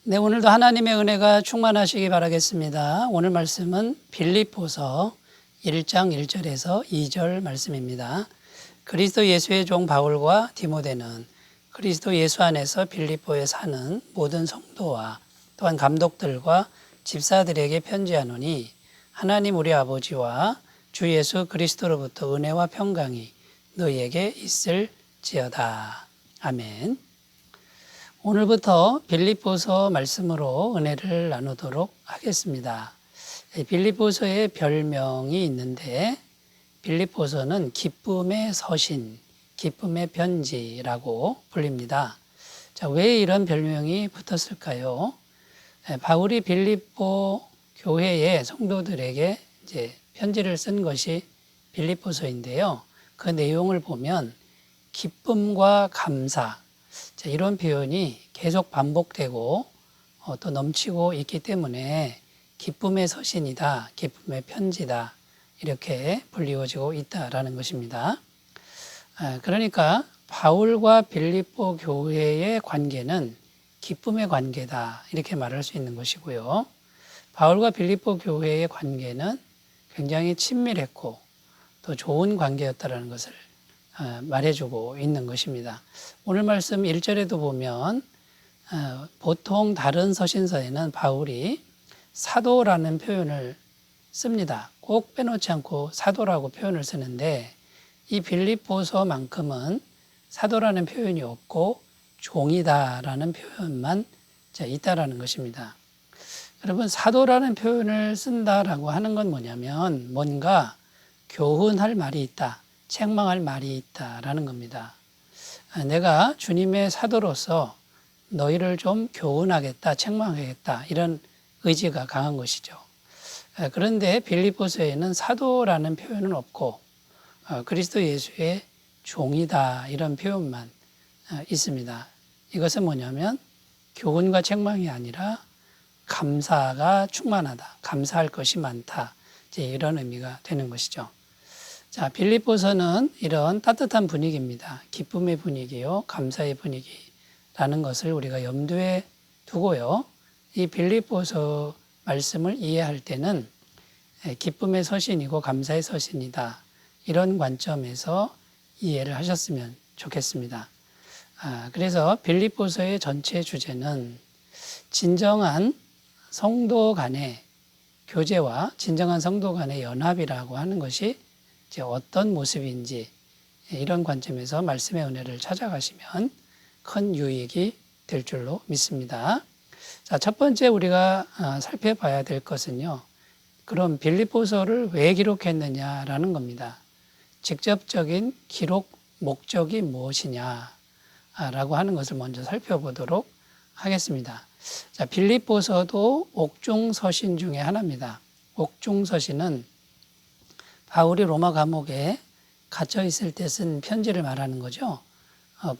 네, 오늘도 하나님의 은혜가 충만하시기 바라겠습니다. 오늘 말씀은 빌립보서 1장 1절에서 2절 말씀입니다. 그리스도 예수의 종 바울과 디모데는 그리스도 예수 안에서 빌립보에 사는 모든 성도와 또한 감독들과 집사들에게 편지하노니 하나님 우리 아버지와 주 예수 그리스도로부터 은혜와 평강이 너희에게 있을지어다. 아멘. 오늘부터 빌립보서 말씀으로 은혜를 나누도록 하겠습니다. 빌립보서의 별명이 있는데 빌립보서는 기쁨의 서신, 기쁨의 편지라고 불립니다. 자, 왜 이런 별명이 붙었을까요? 바울이 빌립보 교회의 성도들에게 이제 편지를 쓴 것이 빌립보서인데요. 그 내용을 보면 기쁨과 감사, 자, 이런 표현이 계속 반복되고 또 넘치고 있기 때문에 기쁨의 서신이다, 기쁨의 편지다 이렇게 불리워지고 있다라는 것입니다. 그러니까 바울과 빌립보 교회의 관계는 기쁨의 관계다 이렇게 말할 수 있는 것이고요. 바울과 빌립보 교회의 관계는 굉장히 친밀했고 또 좋은 관계였다라는 것을 말해주고 있는 것입니다. 오늘 말씀 1절에도 보면 보통 다른 서신서에는 바울이 사도라는 표현을 씁니다. 꼭 빼놓지 않고 사도라고 표현을 쓰는데 이 빌립보서만큼은 사도라는 표현이 없고 종이다라는 표현만 있다라는 것입니다. 여러분, 사도라는 표현을 쓴다라고 하는 건 뭐냐면 뭔가 교훈할 말이 있다, 책망할 말이 있다라는 겁니다. 내가 주님의 사도로서 너희를 좀 교훈하겠다, 책망하겠다 이런 의지가 강한 것이죠. 그런데 빌립보서에는 사도라는 표현은 없고 그리스도 예수의 종이다 이런 표현만 있습니다. 이것은 뭐냐면 교훈과 책망이 아니라 감사가 충만하다, 감사할 것이 많다 이런 의미가 되는 것이죠. 자, 빌립보서는 이런 따뜻한 분위기입니다. 기쁨의 분위기요, 감사의 분위기라는 것을 우리가 염두에 두고요. 이 빌립보서 말씀을 이해할 때는 기쁨의 서신이고 감사의 서신이다. 이런 관점에서 이해를 하셨으면 좋겠습니다. 그래서 빌립보서의 전체 주제는 진정한 성도 간의 교제와 진정한 성도 간의 연합이라고 하는 것이 어떤 모습인지 이런 관점에서 말씀의 은혜를 찾아가시면 큰 유익이 될 줄로 믿습니다. 자, 첫 번째 우리가 살펴봐야 될 것은요. 그럼 빌립보서를 왜 기록했느냐라는 겁니다. 직접적인 기록 목적이 무엇이냐라고 하는 것을 먼저 살펴보도록 하겠습니다. 자, 빌립보서도 옥중서신 중에 하나입니다. 옥중서신은 바울이 로마 감옥에 갇혀 있을 때 쓴 편지를 말하는 거죠.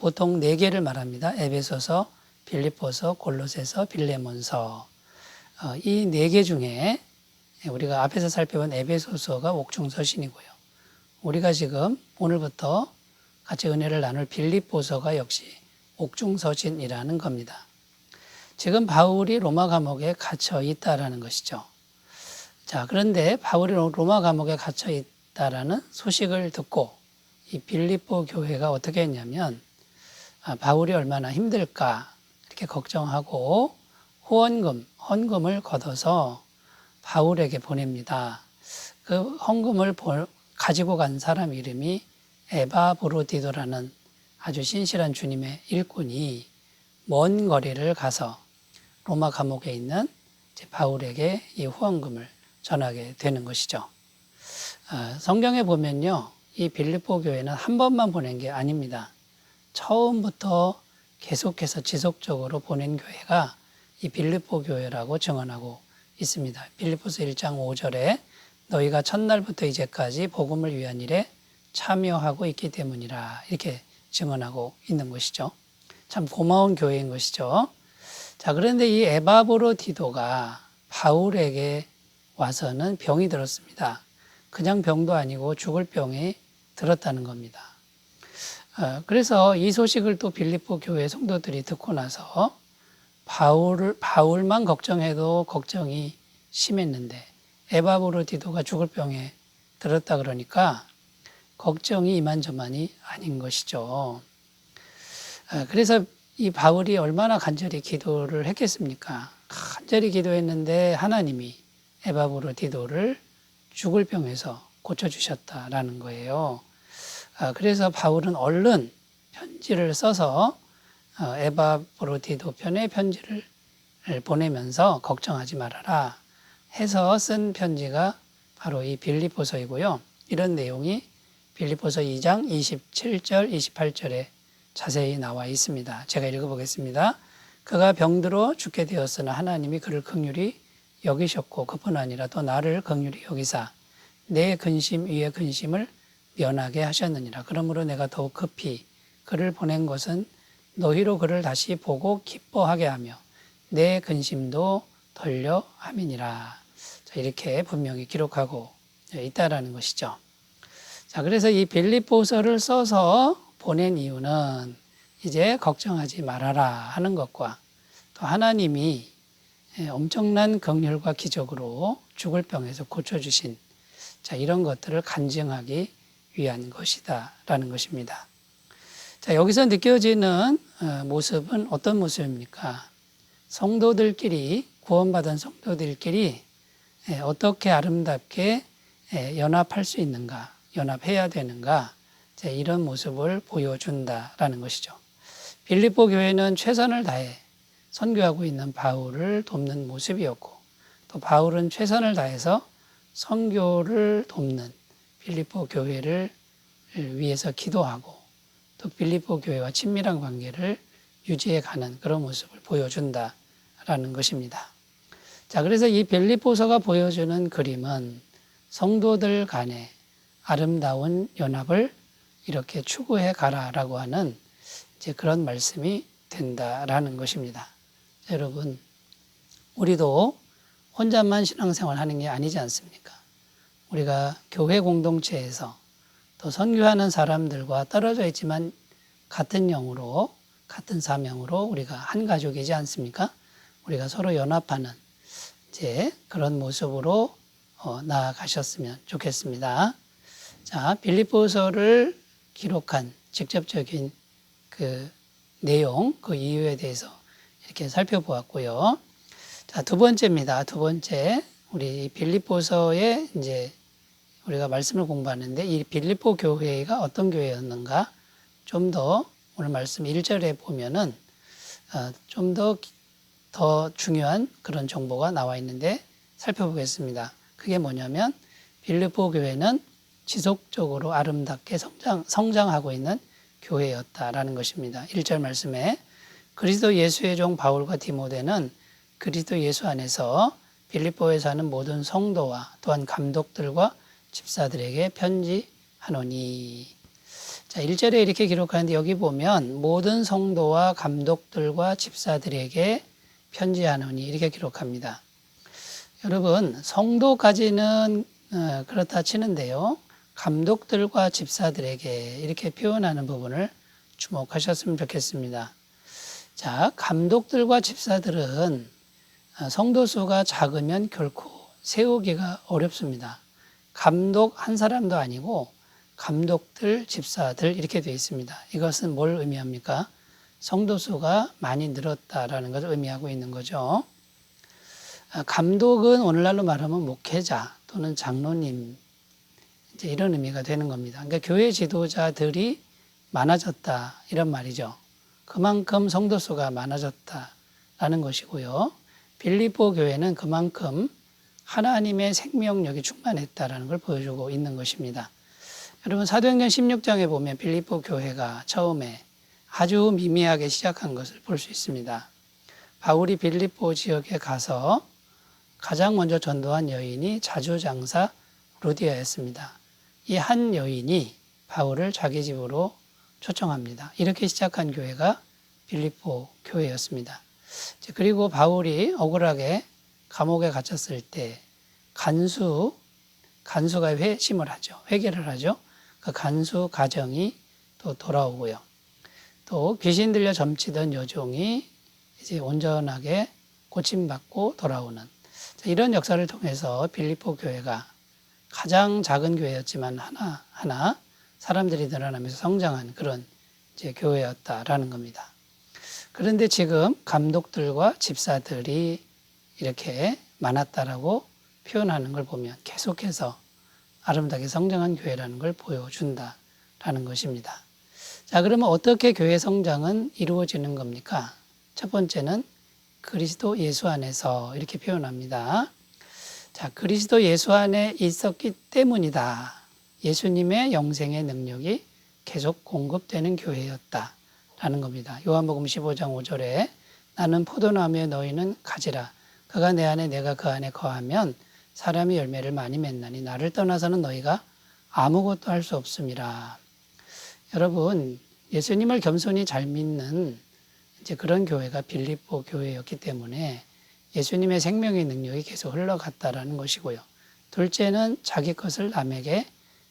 보통 4개를 말합니다. 에베소서, 빌립보서, 골로새서, 빌레몬서. 이 4개 중에 우리가 앞에서 살펴본 에베소서가 옥중서신이고요. 우리가 지금 오늘부터 같이 은혜를 나눌 빌립보서가 역시 옥중서신이라는 겁니다. 지금 바울이 로마 감옥에 갇혀 있다라는 것이죠. 자, 그런데 바울이 로마 감옥에 갇혀 있다라는 소식을 듣고 이 빌립보 교회가 어떻게 했냐면 바울이 얼마나 힘들까 이렇게 걱정하고 헌금을 걷어서 바울에게 보냅니다. 그 헌금을 가지고 간 사람 이름이 에바브로디도라는 아주 신실한 주님의 일꾼이 먼 거리를 가서 로마 감옥에 있는 바울에게 이 후원금을 전하게 되는 것이죠. 성경에 보면요, 이 빌립보 교회는 한 번만 보낸 게 아닙니다. 처음부터 계속해서 지속적으로 보낸 교회가 이 빌립보 교회라고 증언하고 있습니다. 빌립보서 1장 5절에 너희가 첫날부터 이제까지 복음을 위한 일에 참여하고 있기 때문이라 이렇게 증언하고 있는 것이죠. 참 고마운 교회인 것이죠. 자, 그런데 이 에바브로디도가 바울에게 와서는 병이 들었습니다. 그냥 병도 아니고 죽을 병이 들었다는 겁니다. 그래서 이 소식을 또 빌립보 교회 성도들이 듣고 나서 바울만 걱정해도 걱정이 심했는데 에바브로디도가 죽을 병에 들었다 그러니까 걱정이 이만저만이 아닌 것이죠. 그래서 이 바울이 얼마나 간절히 기도를 했겠습니까? 간절히 기도했는데 하나님이 에바브로디도를 죽을 병에서 고쳐주셨다라는 거예요. 그래서 바울은 얼른 편지를 써서 에바브로디도 편에 편지를 보내면서 걱정하지 말아라 해서 쓴 편지가 바로 이 빌립보서이고요. 이런 내용이 빌립보서 2장 27절, 28절에 자세히 나와 있습니다. 제가 읽어보겠습니다. 그가 병들어 죽게 되었으나 하나님이 그를 긍휼히 여기셨고 그뿐 아니라 또 나를 긍휼히 여기사 내 근심 위에 근심을 면하게 하셨느니라. 그러므로 내가 더욱 급히 그를 보낸 것은 너희로 그를 다시 보고 기뻐하게 하며 내 근심도 덜려 함이니라. 이렇게 분명히 기록하고 있다라는 것이죠. 자, 그래서 이 빌립보서를 써서 보낸 이유는 이제 걱정하지 말아라 하는 것과 또 하나님이 엄청난 긍휼과 기적으로 죽을 병에서 고쳐주신 이런 것들을 간증하기 위한 것이다라는 것입니다. 자, 여기서 느껴지는 모습은 어떤 모습입니까? 성도들끼리, 구원받은 성도들끼리 어떻게 아름답게 연합할 수 있는가, 연합해야 되는가, 이런 모습을 보여준다라는 것이죠. 빌립보 교회는 최선을 다해 선교하고 있는 바울을 돕는 모습이었고, 또 바울은 최선을 다해서 선교를 돕는 빌립보 교회를 위해서 기도하고, 또 빌립보 교회와 친밀한 관계를 유지해 가는 그런 모습을 보여준다라는 것입니다. 자, 그래서 이 빌립보서가 보여주는 그림은 성도들 간의 아름다운 연합을 이렇게 추구해 가라라고 하는 이제 그런 말씀이 된다라는 것입니다. 자, 여러분, 우리도 혼자만 신앙생활 하는 게 아니지 않습니까? 우리가 교회 공동체에서 또 선교하는 사람들과 떨어져 있지만 같은 영으로, 같은 사명으로 우리가 한 가족이지 않습니까? 우리가 서로 연합하는 이제 그런 모습으로 나아가셨으면 좋겠습니다. 자, 빌립보서를 기록한 직접적인 그 내용, 그 이유에 대해서 이렇게 살펴보았고요. 자, 두 번째입니다. 두 번째, 우리 빌립보서에 이제 우리가 말씀을 공부하는데 이 빌립보 교회가 어떤 교회였는가 좀 더 오늘 말씀 1절에 보면은 좀 더 중요한 그런 정보가 나와 있는데 살펴보겠습니다. 그게 뭐냐면 빌립보 교회는 지속적으로 아름답게 성장하고 있는 교회였다라는 것입니다. 1절 말씀에 그리스도 예수의 종 바울과 디모데는 그리스도 예수 안에서 빌립보에 사는 모든 성도와 또한 감독들과 집사들에게 편지하노니. 자, 1절에 이렇게 기록하는데 여기 보면 모든 성도와 감독들과 집사들에게 편지하노니 이렇게 기록합니다. 여러분, 성도까지는 그렇다 치는데요. 감독들과 집사들에게 이렇게 표현하는 부분을 주목하셨으면 좋겠습니다. 자, 감독들과 집사들은 성도 수가 작으면 결코 세우기가 어렵습니다. 감독 한 사람도 아니고 감독들, 집사들 이렇게 되어 있습니다. 이것은 뭘 의미합니까? 성도 수가 많이 늘었다라는 것을 의미하고 있는 거죠. 감독은 오늘날로 말하면 목회자 또는 장로님 이제 이런 의미가 되는 겁니다. 그러니까 교회 지도자들이 많아졌다 이런 말이죠. 그만큼 성도 수가 많아졌다라는 것이고요. 빌립보 교회는 그만큼 하나님의 생명력이 충만했다라는 걸 보여주고 있는 것입니다. 여러분, 사도행전 16장에 보면 빌립보 교회가 처음에 아주 미미하게 시작한 것을 볼 수 있습니다. 바울이 빌립보 지역에 가서 가장 먼저 전도한 여인이 자주장사 루디아였습니다. 이 한 여인이 바울을 자기 집으로 초청합니다. 이렇게 시작한 교회가 빌립보 교회였습니다. 그리고 바울이 억울하게 감옥에 갇혔을 때 간수가 회심을 하죠. 회개를 하죠. 그 간수 가정이 또 돌아오고요. 또 귀신 들려 점치던 여종이 이제 온전하게 고침받고 돌아오는 이런 역사를 통해서 빌립보 교회가 가장 작은 교회였지만 하나 사람들이 늘어나면서 성장한 그런 이제 교회였다라는 겁니다. 그런데 지금 감독들과 집사들이 이렇게 많았다라고 표현하는 걸 보면 계속해서 아름답게 성장한 교회라는 걸 보여준다라는 것입니다. 자, 그러면 어떻게 교회 성장은 이루어지는 겁니까? 첫 번째는 그리스도 예수 안에서 이렇게 표현합니다. 자, 그리스도 예수 안에 있었기 때문이다. 예수님의 영생의 능력이 계속 공급되는 교회였다라는 겁니다. 요한복음 15장 5절에 나는 포도나무에 너희는 가지라. 그가 내 안에 내가 그 안에 거하면 사람이 열매를 많이 맺나니 나를 떠나서는 너희가 아무것도 할 수 없음이라. 여러분, 예수님을 겸손히 잘 믿는 이제 그런 교회가 빌립보 교회였기 때문에 예수님의 생명의 능력이 계속 흘러갔다라는 것이고요. 둘째는 자기 것을 남에게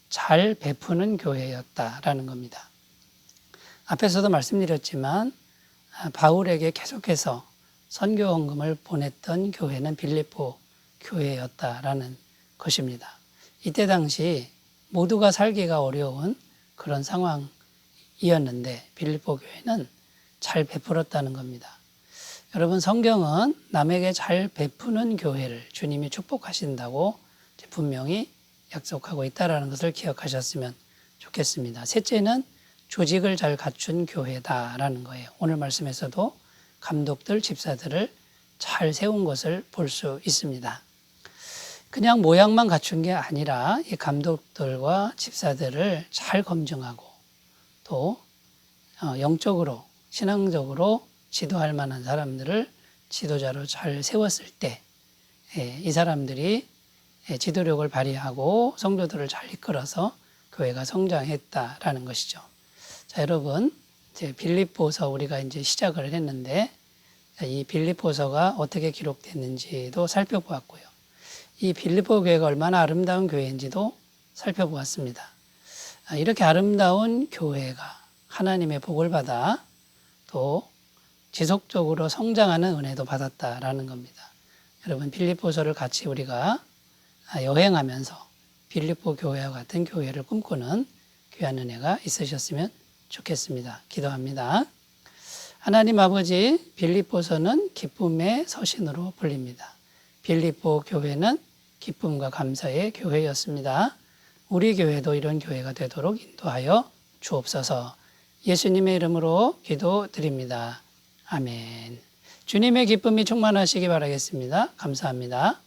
잘 베푸는 교회였다라는 겁니다. 앞에서도 말씀드렸지만 바울에게 계속해서 선교 헌금을 보냈던 교회는 빌립보 교회였다라는 것입니다. 이때 당시 모두가 살기가 어려운 그런 상황이었는데 빌립보 교회는 잘 베풀었다는 겁니다. 여러분, 성경은 남에게 잘 베푸는 교회를 주님이 축복하신다고 분명히 약속하고 있다는 것을 기억하셨으면 좋겠습니다. 셋째는 조직을 잘 갖춘 교회다라는 거예요. 오늘 말씀에서도 감독들, 집사들을 잘 세운 것을 볼 수 있습니다. 그냥 모양만 갖춘 게 아니라 이 감독들과 집사들을 잘 검증하고 또 영적으로, 신앙적으로 지도할 만한 사람들을 지도자로 잘 세웠을 때 이 사람들이 지도력을 발휘하고 성도들을 잘 이끌어서 교회가 성장했다라는 것이죠. 자, 여러분, 이제 빌립보서 우리가 이제 시작을 했는데 이 빌립보서가 어떻게 기록됐는지도 살펴보았고요. 이 빌립보 교회가 얼마나 아름다운 교회인지도 살펴보았습니다. 이렇게 아름다운 교회가 하나님의 복을 받아 또 지속적으로 성장하는 은혜도 받았다라는 겁니다. 여러분, 빌립보서를 같이 우리가 여행하면서 빌립보 교회와 같은 교회를 꿈꾸는 귀한 은혜가 있으셨으면 좋겠습니다. 기도합니다. 하나님 아버지, 빌립보서는 기쁨의 서신으로 불립니다. 빌립보 교회는 기쁨과 감사의 교회였습니다. 우리 교회도 이런 교회가 되도록 인도하여 주옵소서. 예수님의 이름으로 기도드립니다. 아멘. 주님의 기쁨이 충만하시기 바라겠습니다. 감사합니다.